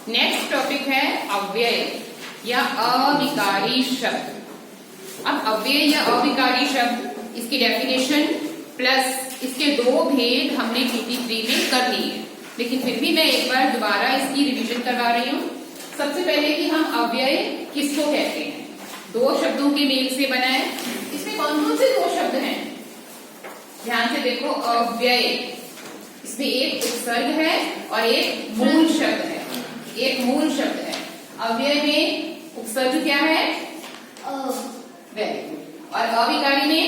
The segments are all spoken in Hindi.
नेक्स्ट टॉपिक है अव्यय या अविकारी शब्द। अब अव्यय या अविकारी शब्द, इसकी डेफिनेशन प्लस इसके दो भेद हमने PT3 में कर लिए, लेकिन फिर भी मैं एक बार दोबारा इसकी रिवीजन करवा रही हूँ। सबसे पहले कि हम अव्यय किसको कहते हैं, दो शब्दों के मेल से बना है। इसमें कौन कौन से दो शब्द हैं, ध्यान से देखो। अव्यय, इसमें एक उपसर्ग है और एक मूल शब्द है, एक मूल शब्द है। अव्यय में उपसर्ग क्या है, वेरी गुड। और अविकारी में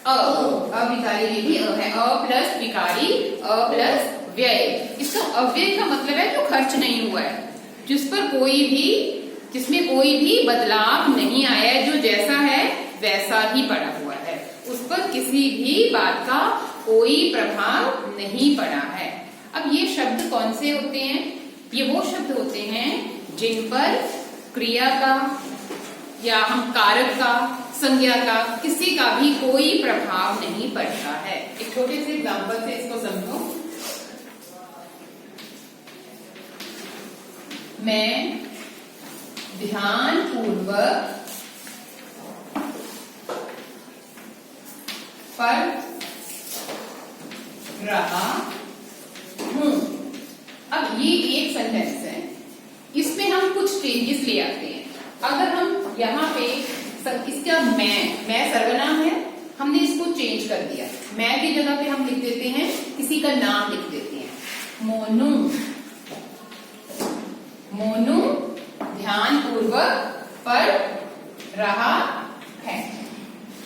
अविकारी में भी है, अ प्लस विकारी, अ प्लस व्यय। इसका अव्यय का मतलब है जो खर्च नहीं हुआ है, जिसमें कोई भी बदलाव नहीं आया है, जो जैसा है वैसा ही पड़ा हुआ है, उस पर किसी भी बात का कोई प्रभाव नहीं पड़ा है। अब ये शब्द कौन से होते हैं, ये वो शब्द होते हैं जिन पर क्रिया का या हम कारक का, संज्ञा का, किसी का भी कोई प्रभाव नहीं पड़ता है। एक छोटे से एग्जांपल से इसको समझो। मैं ध्यानपूर्वक पढ़ रहा हूं। अब ये एक सेंटेंस है, इसमें हम कुछ चेंजेस ले आते हैं। अगर हम यहाँ पे इसका मैं सर्वनाम है, हमने इसको चेंज कर दिया। मैं की जगह पे हम लिख देते हैं किसी का नाम लिख देते हैं, मोनू। मोनू ध्यानपूर्वक पढ़ रहा है,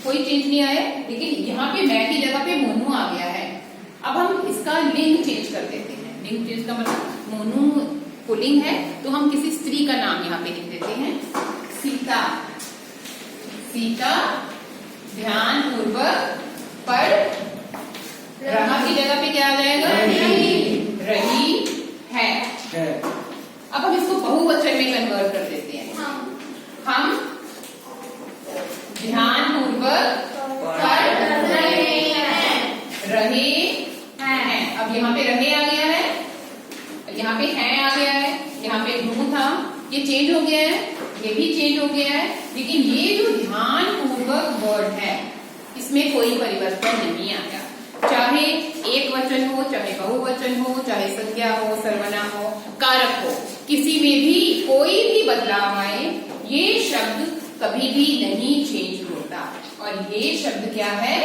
कोई चेंज नहीं आया, लेकिन यहाँ पे मैं की जगह पे मोनू आ गया है। अब हम इसका लिंग चेंज कर देते हैं। लिंग चेंज का मतलब, मोनू पुल्लिंग है तो हम किसी स्त्री का नाम यहाँ पे लिख देते हैं, सीता। सीता ध्यानपूर्वक पढ़ रहा की जगह पे क्या आ जाएगा, रही है। अब हम इसको बहुवचन में कन्वर्ट कर देते हैं। हम ध्यानपूर्वक पढ़ रहे हैं। अब यहाँ पे रहे आ गया है, यहाँ पे है आ गया है, यहाँ पे हूं था, ये चेंज हो गया है, ये भी चेंज हो गया है, लेकिन ये जो ध्यानपूर्वक वर्ड है इसमें कोई परिवर्तन नहीं आया। चाहे एक वचन हो, चाहे बहुवचन हो, चाहे संज्ञा हो, सर्वनाम हो, कारक हो, किसी में भी कोई भी बदलाव आए, ये शब्द कभी भी नहीं चेंज होता। और ये शब्द क्या है,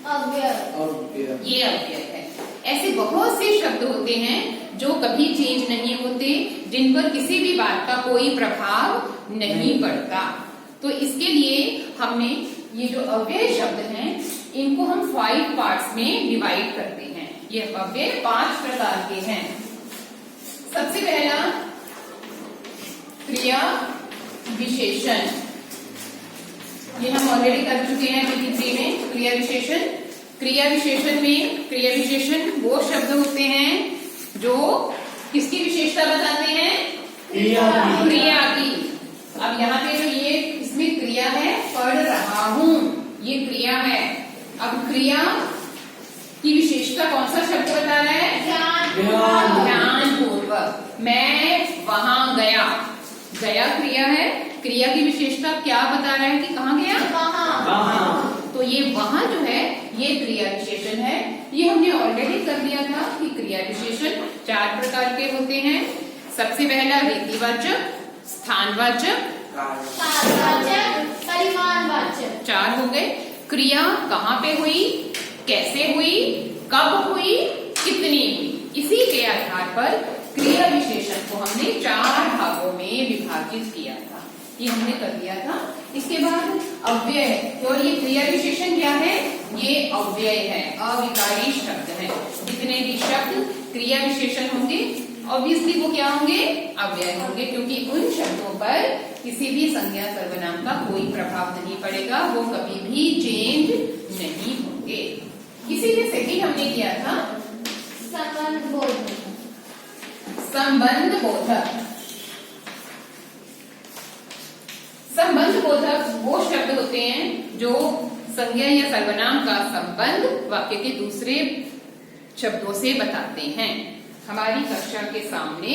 अव्यय। ये अव्यय है। ऐसे बहुत से शब्द होते हैं जो कभी चेंज नहीं होते, जिन पर किसी भी बात का कोई प्रभाव नहीं पड़ता। तो इसके लिए हमने ये जो अव्यय शब्द हैं, इनको हम 5 पार्ट्स में डिवाइड करते हैं। ये अव्यय 5 प्रकार के हैं। सबसे पहला क्रिया विशेषण, ये हम ऑलरेडी कर चुके हैं PT3 में। क्रिया विशेषण, क्रिया विशेषण में, क्रिया विशेषण वो शब्द होते हैं जो किसकी विशेषता बताते हैं, क्रिया की। अब यहाँ पे जो ये इसमें क्रिया है, पढ़ रहा हूं, ये क्रिया है। अब क्रिया की विशेषता कौन सा शब्द बता रहा है, ध्यानपूर्वक। मैं वहां गया, गया क्रिया है। क्रिया की विशेषता क्या बता रहा है कि कहाँ गया, वहां। तो ये वहां जो है ये क्रिया विशेषण है। ये हमने ऑलरेडी कर दिया था कि क्रिया विशेषण 4 प्रकार के होते हैं। सबसे पहला रीतिवाचक, स्थानवाचक, परिमाणवाचक। 4 हो गए। क्रिया कहाँ पे हुई, कैसे हुई, कब हुई, कितनी हुई, इसी के आधार पर क्रिया विशेषण को हमने 4 भागों में विभाजित किया था। ये हमने कर दिया था। इसके बाद अव्यय, और ये क्रिया विशेषण क्या है, ये अव्यय है, अविकारी शब्द है। जितने भी शब्द क्रिया विशेषण होंगे ऑब्वियसली वो क्या होंगे, अव्यय होंगे, क्योंकि उन शब्दों पर किसी भी संज्ञा सर्वनाम का कोई प्रभाव नहीं पड़ेगा, वो कभी भी चेंज नहीं होंगे। इसी में सेकंड हमने किया था संबंध बोधक। संबंध बोधक वो शब्द होते हैं जो संज्ञा या सर्वनाम का संबंध वाक्य के दूसरे शब्दों से बताते हैं। हमारी कक्षा के सामने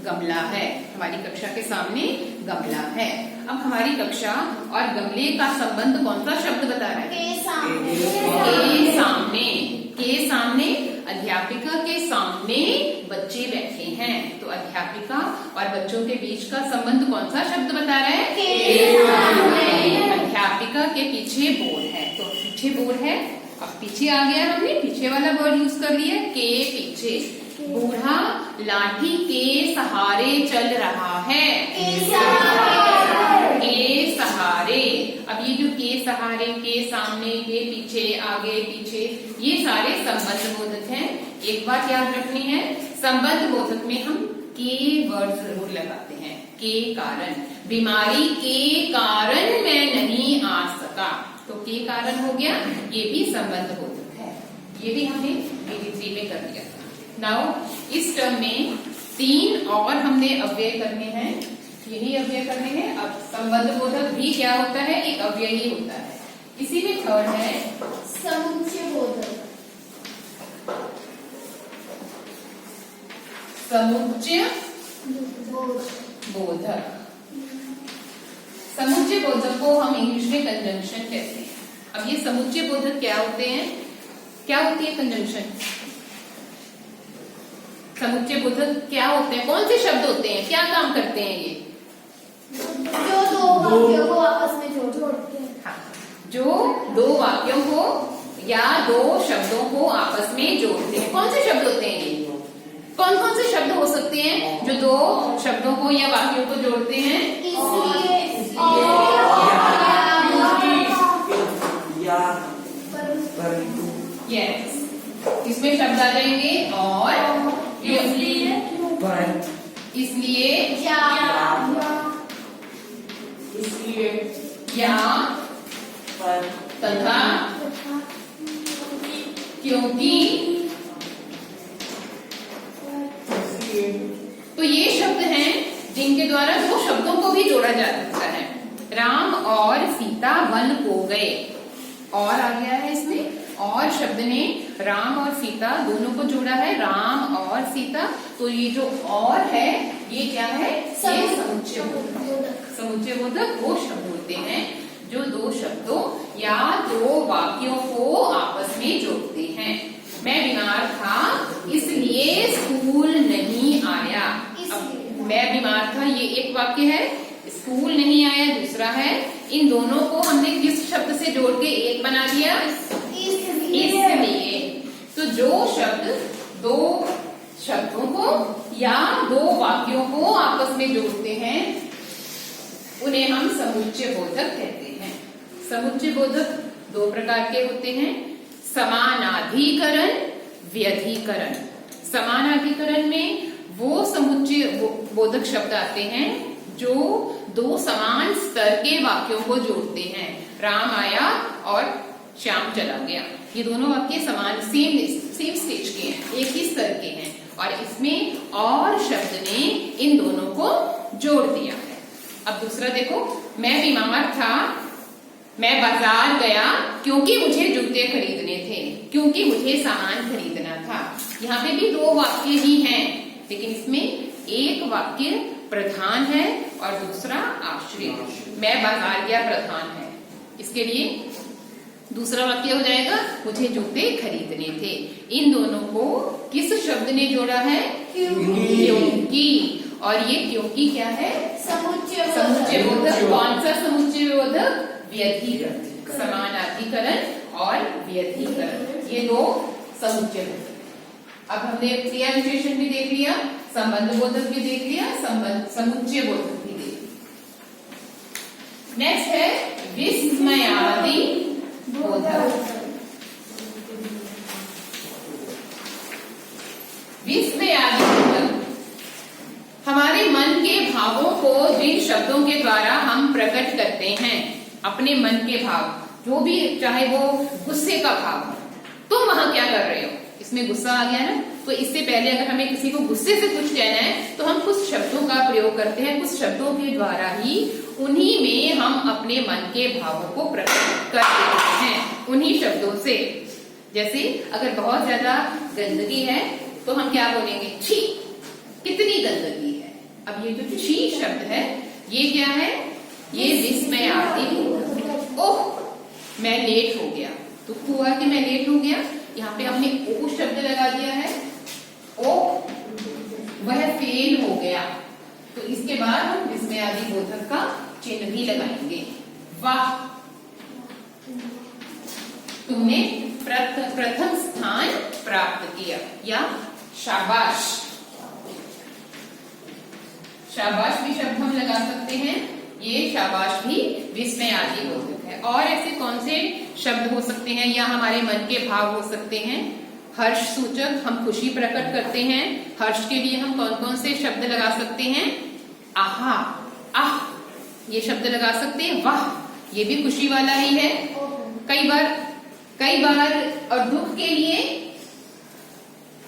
गमला है। हमारी कक्षा के सामने गमला है। अब हमारी कक्षा और गमले का संबंध कौन सा शब्द बता रहा है? के सामने। के सामने। के सामने, अध्यापिका के सामने बच्चे बैठे हैं, तो अध्यापिका और बच्चों के बीच का संबंध कौन सा शब्द बता रहा है? के सामने। अध्यापिका के पीछे बोर्ड है, तो पीछे बोर्ड है। अब पीछे आ गया, हमने पीछे वाला वर्ड यूज कर लिया, के पीछे। बूढ़ा लाठी के सहारे चल रहा है। के सहारे। के सहारे। अब ये जो के सहारे, के सामने, के पीछे, आगे पीछे, ये सारे संबंध बोधक हैं। एक बात याद रखनी है, संबंध बोधक में हम के वर्ड जरूर लगाते हैं। के कारण, बीमारी के कारण मैं नहीं आ सका, तो के कारण हो गया, ये भी संबंध बोधक है। ये भी हमने PG3 में कर दिया था। नाउ इस टर्म में 3 और हमने अव्यय करने हैं, यही अव्यय करने हैं। अब संबंध बोधक भी क्या होता है? एक अव्यय ही होता है। इसी में थर्ड है समुच्चय बोधक। समुच्चय बोधक। समुच्चय बोधक को हम इंग्लिश में कंजंक्शन कहते हैं। अब ये समुच्चय बोधक क्या होते हैं? क्या होती है कंजंक्शन? समुच्चय बोधक क्या होते हैं? कौन से शब्द होते हैं? क्या काम करते हैं ये? जो दो वाक्यों को आपस में जोड़ते हैं। हाँ, जो दो वाक्यों को या दो शब्दों को आपस में जोड़ते हैं। कौन से शब्द होते हैं ये? कौन कौन से शब्द हो सकते हैं जो दो शब्दों को या वाक्यों को जोड़ते हैं? इसलिए यस, इसमें शब्द आ जाएंगे और, इसलिए, इसलिए, या, तथा, क्योंकि। तो ये शब्द हैं जिनके द्वारा दो शब्दों को भी जोड़ा जा सकता है। राम और सीता वन को गए, और आ गया है इसमें, और शब्द ने राम और सीता दोनों को जोड़ा है, राम और सीता। तो ये जो और है ये क्या है? ये समुच्चय बोधक। समुच्चय बोधक वो शब्द होते हैं जो दो शब्दों या दो वाक्यों को आपस में जोड़ते हैं। मैं बीमार था इसलिए स्कूल नहीं आया। अब मैं बीमार था, ये एक वाक्य है। स्कूल नहीं आया दूसरा है। इन दोनों को हमने किस शब्द से जोड़ के एक बना दिया? इसलिए। तो जो शब्द दो शब्दों को या दो वाक्यों को आपस में जोड़ते हैं उन्हें हम समुच्चय बोधक कहते हैं। समुच्चय बोधक दो प्रकार के होते हैं, समानाधिकरण, व्यधिकरण। समानाधिकरण में वो समुच्चय बोधक शब्द आते हैं जो दो समान स्तर के वाक्यों को जोड़ते हैं। राम आया और श्याम चला गया, ये दोनों वाक्य समान सेम स्टेज के हैं, एक ही स्तर के हैं, और इसमें और शब्द ने इन दोनों को जोड़ दिया है। अब दूसरा देखो, मैं बीमार था, मैं बाजार गया क्योंकि मुझे जूते खरीदने थे, क्योंकि मुझे सामान खरीदना था। यहाँ पे भी दो वाक्य ही हैं, लेकिन इसमें एक वाक्य प्रधान है और दूसरा आश्रित। मैं बाजार गया प्रधान है, इसके लिए दूसरा वाक्य हो जाएगा मुझे जूते खरीदने थे। इन दोनों को किस शब्द ने जोड़ा है? क्योंकि। और ये क्योंकि क्या है? समुच्चय बोधक। कौन सा समुच्चय बोधक? व्यधिकरण। समानाधिकरण और व्यधिकरण, ये दो समुच्चय बोधक। अब हमने क्रिया विशेषण भी देख लिया, संबंध बोधक भी देख लिया, समुच्चय बोधक भी देख लिया। नेक्स्ट है विस्मयादि बोधक। विस्मयादि बोधक हमारे मन के भावों को जिन शब्दों के द्वारा हम प्रकट करते हैं, अपने मन के भाव, जो भी, चाहे वो गुस्से का भाव हो, तुम वहां क्या कर रहे हो, इसमें गुस्सा आ गया ना, तो इससे पहले अगर हमें किसी को गुस्से से कुछ कहना है तो हम कुछ शब्दों का प्रयोग करते हैं, कुछ शब्दों के द्वारा ही उन्हीं में हम अपने मन के भावों को प्रकट कर देते हैं, उन्हीं शब्दों से। जैसे अगर बहुत ज्यादा गंदगी है तो हम क्या बोलेंगे? छी, कितनी गंदगी है। अब ये जो ची शब्द है ये क्या है, ये विस्मयादि बोधक। ओह मैं लेट हो गया, तो हुआ कि मैं लेट हो गया, यहाँ पे हमने ओ शब्द लगा दिया है, ओ वह फेल हो गया, तो इसके बाद हम विस्मयादि बोधक का चिन्ह भी लगाएंगे। वाह तुमने प्रथम स्थान प्राप्त किया, या शाबाश। शाबाश भी शब्द हम लगा सकते हैं, ये शाबाश भी विस्मयादि बोधक है। और ऐसे कौन से शब्द हो सकते हैं, या हमारे मन के भाव हो सकते हैं। हर्ष सूचक, हम खुशी प्रकट करते हैं, हर्ष के लिए हम कौन कौन से शब्द लगा सकते हैं, आहा, आह ये शब्द लगा सकते हैं। वाह ये भी खुशी वाला ही है। कई बार और दुख के लिए,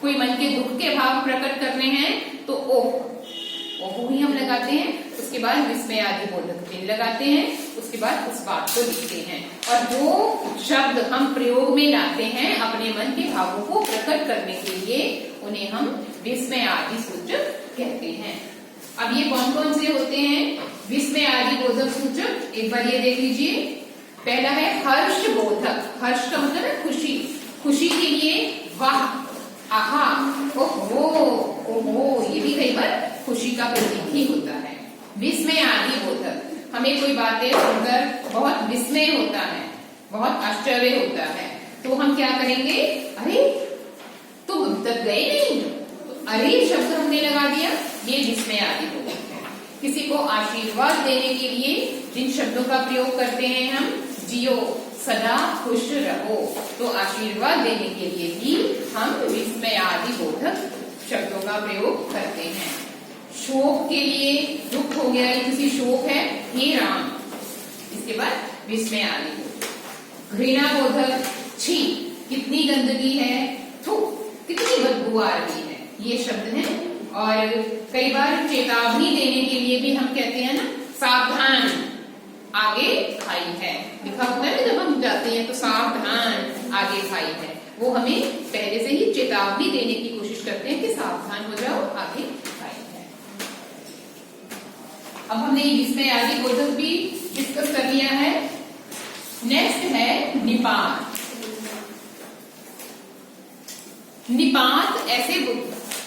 कोई मन के दुख के भाव प्रकट करने हैं तो ओह ही हम लगाते हैं। उसके बाद विस्मयादि बोधक चिन्ह लगाते हैं, उसके बाद उस बात को लिखते हैं। और जो शब्द हम प्रयोग में लाते हैं अपने मन के भावों को प्रकट करने के लिए, उन्हें हम विस्मयादि सूचक कहते हैं। अब ये कौन कौन से होते हैं विस्मयादि बोधक सूचक, एक बार ये देख लीजिए। पहला है हर्ष बोधक, हर्ष का मतलब है खुशी, खुशी के लिए वाह, आहा, ओहो, ओहो, ये भी कई बार खुशी का प्रतीक ही होता है। विस्मयादि बोधक, हमें कोई बातें सुनकर बहुत विस्मय होता है, बहुत आश्चर्य होता है, तो हम क्या करेंगे, अरे तुम अब तक गए नहीं, तो अरे शब्द हमने लगा दिया, ये विस्मयादि बोधक है। किसी को आशीर्वाद देने के लिए जिन शब्दों का प्रयोग करते हैं हम, जियो सदा खुश रहो, तो आशीर्वाद देने के लिए भी हम विस्मयादि बोधक शब्दों का प्रयोग करते हैं। शोक के लिए, दुख हो गया, किसी शोक है, हे राम, इसके बाद विस्मयादि बोधक। घृणा बोधक, छी कितनी गंदगी है, थू कितनी बदबू आ रही है, ये शब्द है। और कई बार चेतावनी देने के लिए भी हम कहते हैं ना, सावधान आगे खाई है, लिखा होता है ना जब हम जाते हैं तो सावधान आगे खाई है, वो हमें पहले से ही चेतावनी देने की कोशिश करते हैं कि सावधान हो जाओ, आगे खाई है। अब हमने विस्मयादि बोधक भी डिस्कस कर लिया है। नेक्स्ट है निपात। निपात ऐसे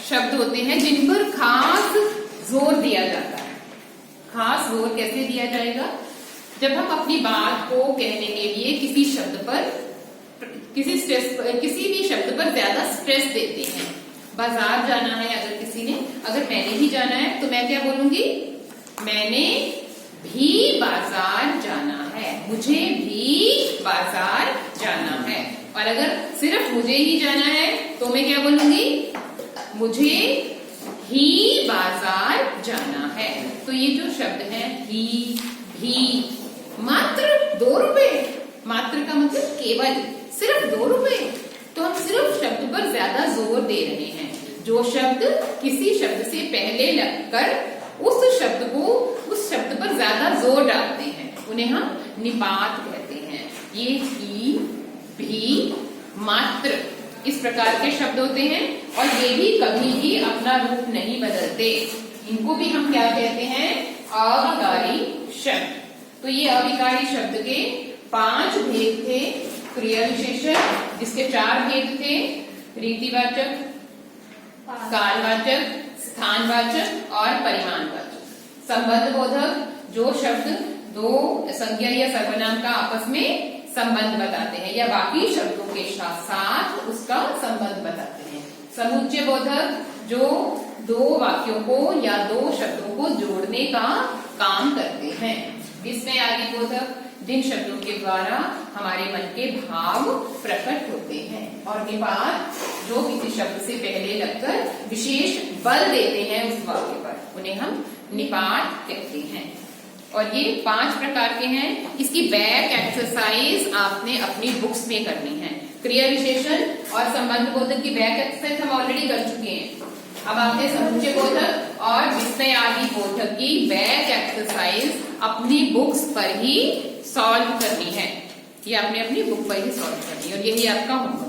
शब्द होते हैं जिन पर खास जोर दिया जाता है। खास जोर कैसे दिया जाएगा, जब हम अपनी बात को कहने के लिए किसी शब्द पर, किसी भी शब्द पर ज्यादा स्ट्रेस देते हैं। बाजार जाना है, अगर किसी ने, अगर मैंने ही जाना है तो मैं क्या बोलूंगी, मैंने भी बाजार जाना है, मुझे भी बाजार जाना है। और अगर सिर्फ मुझे ही जाना है तो मैं क्या बोलूंगी, मुझे ही बाजार जाना है। तो ये जो शब्द है ही, भी, मात्र 2 रुपए, मात्र का मतलब केवल, सिर्फ 2 रुपए, तो हम सिर्फ शब्द पर ज्यादा जोर दे रहे हैं। जो शब्द किसी शब्द से पहले लगकर उस शब्द पर ज्यादा जोर डालते हैं, उन्हें हम निपात कहते हैं। ये ही, भी, मात्र इस प्रकार के शब्द होते हैं, और ये भी कभी भी अपना रूप नहीं बदलते। इनको भी हम क्या कहते हैं, अविकारी शब्द। तो ये अविकारी शब्द के 5 भेद थे। क्रिया विशेषण जिसके 4 भेद थे, रीतिवाचक, कालवाचक, स्थानवाचक और परिमाणवाचक। संबंध बोधक, जो शब्द 2 संज्ञा या सर्वनाम का आपस में संबंध बताते हैं, या बाकी शब्दों के साथ उसका संबंध बताते हैं। समुच्चय बोधक, जो 2 वाक्यों को या 2 शब्दों को जोड़ने का काम करते हैं। विस्मयादि बोधक, जिन शब्दों के द्वारा हमारे मन के भाव प्रकट होते हैं। और निपात, जो किसी शब्द से पहले लगकर विशेष बल देते हैं उस वाक्य पर, उन्हें हम निपात कहते हैं। और ये 5 प्रकार के हैं। इसकी बैक एक्सरसाइज आपने अपनी बुक्स में करनी है। क्रिया विशेषण और संबंध बोधक की बैक एक्सरसाइज हम ऑलरेडी कर चुके हैं। अब आपने समुच्चय बोधक और विस्मयादि बोधक की बैक एक्सरसाइज अपनी बुक्स पर ही सॉल्व करनी है। ये आपने अपनी बुक पर ही सॉल्व करनी है, और यही आपका होमवर्क